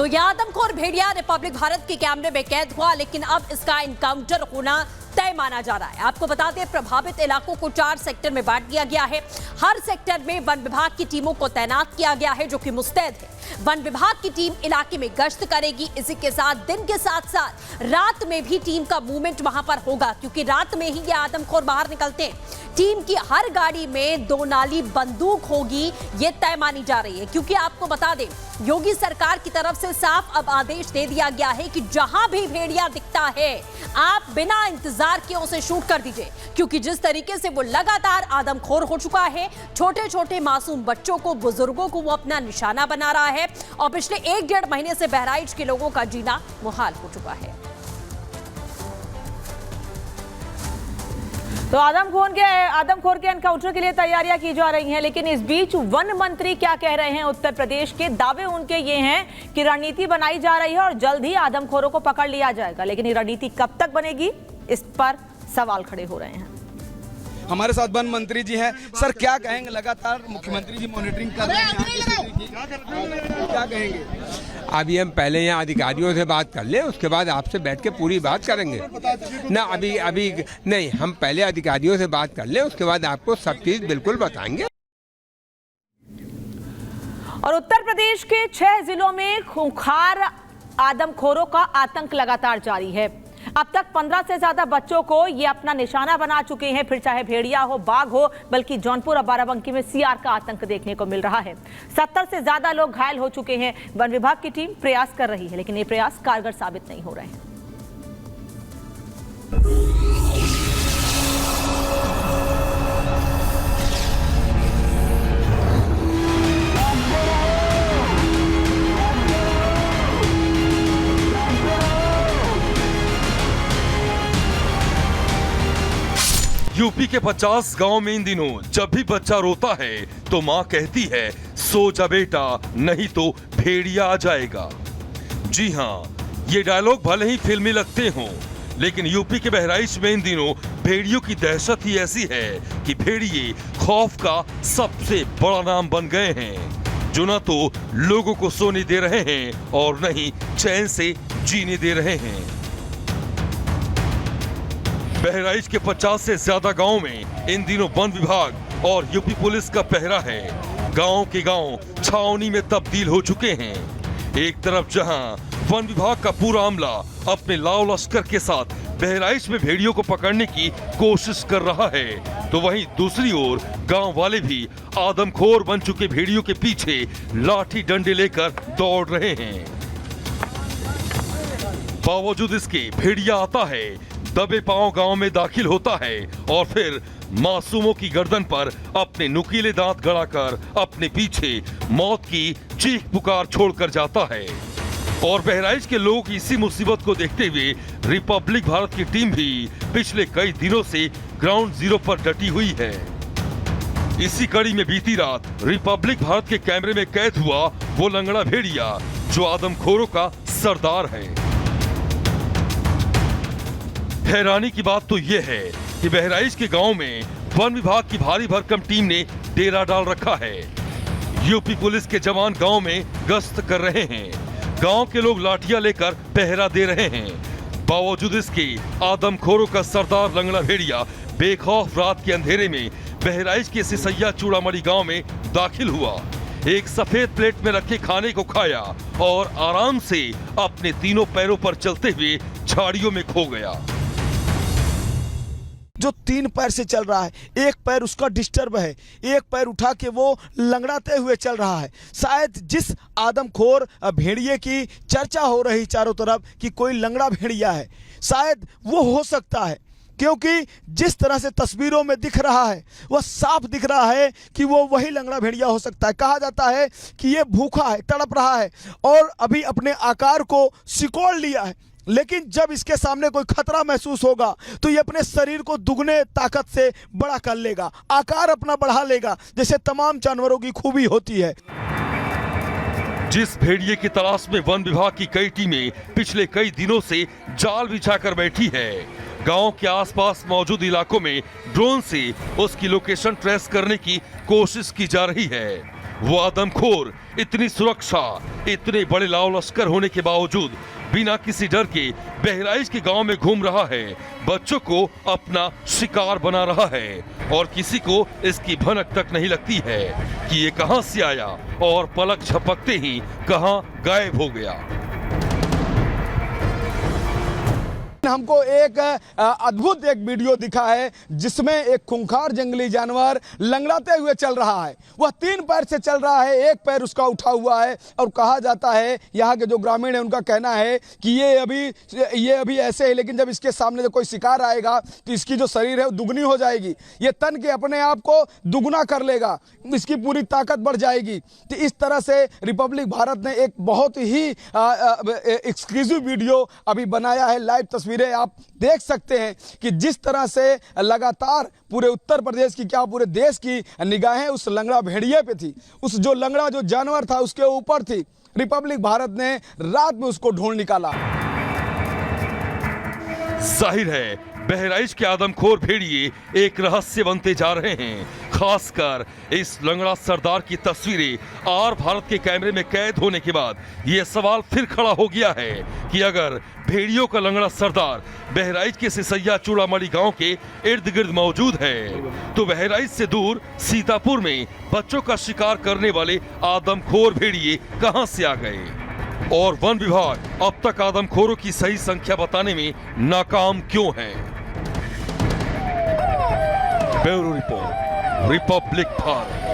ये आदमखोर भेड़िया रिपब्लिक भारत के कैमरे में कैद हुआ, लेकिन अब इसका इनकाउंटर होना तय माना जा रहा है। आपको बता दें, प्रभावित इलाकों को 4 सेक्टर में बांट दिया गया है। हर सेक्टर में वन विभाग की टीमों को तैनात किया गया है, जो कि मुस्तैद है। वन विभाग की टीम इलाके में गश्त करेगी। इसी के साथ दिन के साथ साथ रात में भी टीम का मूवमेंट वहां पर होगा, क्योंकि रात में ही ये आदमखोर बाहर निकलते हैं। टीम की हर गाड़ी में 2 नाली बंदूक होगी, ये तय मानी जा रही है, क्योंकि आपको बता दें, योगी सरकार की तरफ से साफ अब आदेश दे दिया गया है कि जहां भी भेड़िया दिखता है, आप बिना इंतजार के उसे शूट कर दीजिए, क्योंकि जिस तरीके से वो लगातार आदमखोर हो चुका है, छोटे छोटे मासूम बच्चों को, बुजुर्गों को वो अपना निशाना बना रहा है और पिछले 1-1.5 महीने से बहराइच के लोगों का जीना मुहाल हो चुका है। तो आदमखोर के एनकाउंटर के लिए तैयारियां की जा रही हैं, लेकिन इस बीच वन मंत्री क्या कह रहे हैं? उत्तर प्रदेश के दावे उनके ये हैं कि रणनीति बनाई जा रही है और जल्द ही आदमखोरों को पकड़ लिया जाएगा, लेकिन ये रणनीति कब तक बनेगी, इस पर सवाल खड़े हो रहे हैं। हमारे साथ वन मंत्री जी हैं। सर, क्या कहेंगे? लगातार मुख्यमंत्री जी मॉनिटरिंग कर रहे हैं, क्या कहेंगे? अभी हम पहले यहाँ अधिकारियों से बात कर लें, उसके बाद आपसे बैठ के पूरी बात करेंगे ना। अभी नहीं, हम पहले अधिकारियों से बात कर लें, उसके बाद आपको सब चीज बिल्कुल बताएंगे। और उत्तर प्रदेश के 6 जिलों में खूंखार आदमखोरों का आतंक लगातार जारी है। अब तक 15 से ज्यादा बच्चों को ये अपना निशाना बना चुके हैं, फिर चाहे भेड़िया हो, बाघ हो, बल्कि जौनपुर और बाराबंकी में सीआर का आतंक देखने को मिल रहा है। 70 से ज्यादा लोग घायल हो चुके हैं। वन विभाग की टीम प्रयास कर रही है, लेकिन ये प्रयास कारगर साबित नहीं हो रहे हैं। यूपी के 50 गांव में इन दिनों जब भी बच्चा रोता है तो मां कहती है, सो जा बेटा, नहीं तो भेड़िया आ जाएगा। जी हां, ये डायलॉग भले ही फिल्मी लगते हों, लेकिन यूपी के बहराइच में इन दिनों भेड़ियों की दहशत ही ऐसी है कि भेड़िए खौफ का सबसे बड़ा नाम बन गए हैं, जो न तो लोगों को सोने दे रहे हैं और न ही चैन से जीने दे रहे हैं। बहराइच के 50 से ज्यादा गांव में इन दिनों वन विभाग और यूपी पुलिस का पहरा है। गांव के गांव छावनी में तब्दील हो चुके हैं। एक तरफ जहां वन विभाग का पूरा अमला अपने लाव लश्कर के साथ बहराइच में भेड़ियों को पकड़ने की कोशिश कर रहा है, तो वहीं दूसरी ओर गांव वाले भी आदमखोर बन चुके भेड़ियों के पीछे लाठी डंडे लेकर दौड़ रहे हैं। बावजूद इसके भेड़िया आता है, दबे पांव गांव में दाखिल होता है और फिर मासूमों की गर्दन पर अपने नुकीले दांत गड़ाकर अपने पीछे मौत की चीख पुकार छोड़कर जाता है। और बहराइच के लोग इसी मुसीबत को देखते हुए रिपब्लिक भारत की टीम भी पिछले कई दिनों से ग्राउंड जीरो पर डटी हुई है। इसी कड़ी में बीती रात रिपब्लिक भारत के कैमरे में कैद हुआ वो लंगड़ा भेड़िया जो आदमखोरों का सरदार है। हैरानी की बात तो यह है कि बहराइच के गांव में वन विभाग की भारी भरकम टीम ने डेरा डाल रखा है। यूपी पुलिस के जवान गांव में गश्त कर रहे हैं। गांव के लोग लाठियां लेकर पहरा दे रहे हैं। बावजूद इसके आदमखोरों का सरदार लंगड़ा भेड़िया बेखौफ रात के अंधेरे में बहराइच के सिसैया चूड़ामणि गांव में दाखिल हुआ। एक सफेद प्लेट में रखे खाने को खाया और आराम से अपने तीनों पैरों पर चलते हुए झाड़ियों में खो गया। जो 3 पैर से चल रहा है, एक पैर उसका डिस्टर्ब है, एक पैर उठा के वो लंगड़ाते हुए चल रहा है। शायद जिस आदमखोर भेड़िए की चर्चा हो रही चारों तरफ कि कोई लंगड़ा भेड़िया है, शायद वो हो सकता है, क्योंकि जिस तरह से तस्वीरों में दिख रहा है वह साफ दिख रहा है कि वो वही लंगड़ा भेड़िया हो सकता है। कहा जाता है कि ये भूखा है, तड़प रहा है और अभी अपने आकार को सिकोड़ लिया है, लेकिन जब इसके सामने कोई खतरा महसूस होगा तो ये अपने शरीर को दुगने ताकत से बड़ा कर लेगा, आकार अपना बढ़ा लेगा, जैसे तमाम जानवरों की खूबी होती है। जिस भेड़िए की तलाश में वन विभाग की कई टीमें पिछले कई दिनों से जाल बिछाकर बैठी है, गांव के आसपास मौजूद इलाकों में ड्रोन से उसकी लोकेशन ट्रेस करने की कोशिश की जा रही है। वो आदमखोर इतनी सुरक्षा, इतने बड़े लाव लश्कर होने के बावजूद बिना किसी डर के बहराइच के गांव में घूम रहा है, बच्चों को अपना शिकार बना रहा है और किसी को इसकी भनक तक नहीं लगती है कि ये कहां से आया और पलक झपकते ही कहां गायब हो गया। हमको एक अद्भुत एक वीडियो दिखा है जिसमें एक खूंखार जंगली जानवर लंगड़ाते हुए चल रहा है। वह 3 पैर से चल रहा है, एक पैर उसका उठा हुआ है और कहा जाता है, यहाँ के जो ग्रामीण है उनका कहना है कि ये अभी ऐसे है, लेकिन जब इसके सामने से कोई शिकार आएगा तो इसकी जो शरीर है वो दुगनी हो जाएगी, ये तन के अपने आप को दुगना कर लेगा, इसकी पूरी ताकत बढ़ जाएगी। तो इस तरह से रिपब्लिक भारत ने एक बहुत ही एक्सक्लूसिव वीडियो अभी बनाया है। लाइव तस्वीरें आप देख सकते हैं कि जिस तरह से लगातार पूरे उत्तर प्रदेश की क्या पूरे देश की निगाहें उस लंगड़ा भेड़िए पे थी, उस जो लंगड़ा जो जानवर था उसके ऊपर थी। रिपब्लिक भारत ने रात में उसको ढूंढ निकाला। जाहिर है बहराइच के आदमखोर भेड़िए एक रहस्य बनते जा रहे हैं। खासकर इस लंगड़ा सरदार की तस्वीरें आर भारत के कैमरे में कैद होने के बाद यह सवाल फिर खड़ा हो गया है कि अगर भेड़ियों का लंगड़ा सरदार बहराइच के सिसैया चूड़ामणि गांव के इर्द गिर्द मौजूद है तो बहराइच से दूर सीतापुर में बच्चों का शिकार करने वाले आदमखोर भेड़िए कहां से आ गए और वन विभाग अब तक आदमखोरों की सही संख्या बताने में नाकाम क्यों है। Bureau report, Republic Bharat.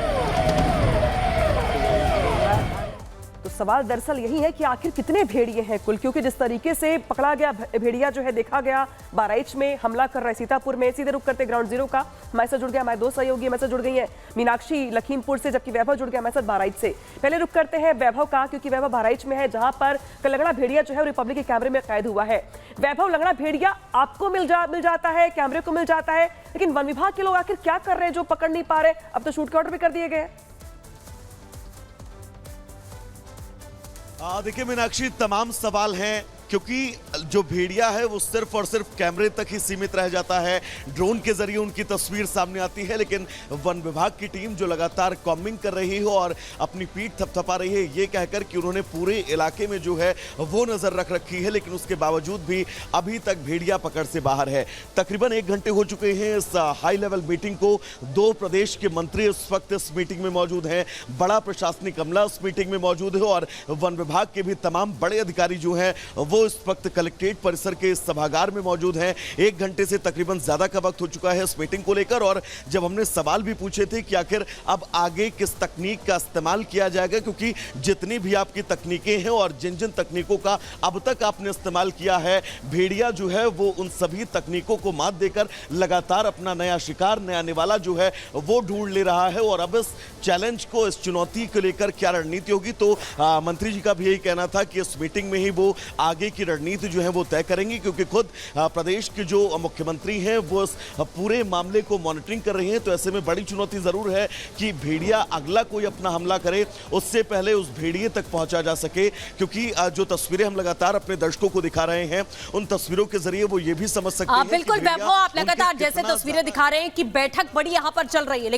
तो सवाल दरअसल यही है कि आखिर कितने भेड़िए हैं कुल, क्योंकि जिस तरीके से पकड़ा गया भेड़िया जो है देखा गया बहराइच में हमला कर रहा है सीतापुर में। सीधे रुक करते ग्राउंड जीरो का हमारे साथ जुड़ गया, हमारे 2 सहयोगी हमारे साथ जुड़ गई हैं, मीनाक्षी लखीमपुर से, जबकि वैभव जुड़ गया हमारे साथ बहराइच से। पहले रुक करते हैं वैभव का, क्योंकि वैभव बहराइच में है जहां पर लंगड़ा भेड़िया जो है रिपब्लिक के कैमरे में कैद हुआ है। वैभव, लंगड़ा भेड़िया आपको मिल जाता है, कैमरे को मिल जाता है, लेकिन वन विभाग के लोग आखिर क्या कर रहे हैं जो पकड़ नहीं पा रहे? अब तो शूट के ऑर्डर भी कर दिए गए। देखिए मीनाक्षी, तमाम सवाल हैं क्योंकि जो भेड़िया है वो सिर्फ और सिर्फ कैमरे तक ही सीमित रह जाता है, ड्रोन के जरिए उनकी तस्वीर सामने आती है, लेकिन वन विभाग की टीम जो लगातार कॉम्बिंग कर रही है और अपनी पीठ थपथपा रही है ये कहकर कि उन्होंने पूरे इलाके में जो है वो नजर रख रखी है, लेकिन उसके बावजूद भी अभी तक भेड़िया पकड़ से बाहर है। तकरीबन 1 घंटे हो चुके हैं इस हाई लेवल मीटिंग को। 2 प्रदेश के मंत्री इस वक्त इस मीटिंग में मौजूद हैं, बड़ा प्रशासनिक अमला इस मीटिंग में मौजूद है और वन विभाग के भी तमाम बड़े अधिकारी जो हैं वो इस वक्त कलेक्ट्रेट परिसर के सभागार में मौजूद हैं। 1 घंटे से तकरीबन ज्यादा का वक्त हो चुका है इस मीटिंग को लेकर और जब हमने सवाल भी पूछे थे कि आखिर अब आगे किस तकनीक का इस्तेमाल किया जाएगा, क्योंकि जितनी भी आपकी तकनीकें हैं और जिन जिन तकनीकों का अब तक आपने इस्तेमाल किया है, भेड़िया जो है वो उन सभी तकनीकों को मात देकर लगातार अपना नया शिकार, नया निवाला जो है वो ढूंढ ले रहा है। और अब इस चैलेंज को, इस चुनौती को लेकर क्या रणनीति होगी, तो मंत्री जी का भी यही कहना था कि इस मीटिंग में ही वो आगे की रणनीति जो है वो तय करेंगे, क्योंकि खुद प्रदेश के जो मुख्यमंत्री हैं वो इस पूरे मामले को मॉनिटरिंग कर रहे हैं। तो ऐसे में बड़ी चुनौती जरूर है कि भेड़िया अगला कोई अपना हमला करे उससे पहले उस भेड़िए तक पहुंचा जा सके, क्योंकि जो तस्वीरें हम लगातार अपने दर्शकों को दिखा रहे हैं उन तस्वीरों के जरिए वो ये भी समझ सकते हैं। बिल्कुल वैभव, आप लगातार जैसे तस्वीरें दिखा रहे हैं कि बैठक बड़ी यहाँ पर चल रही है,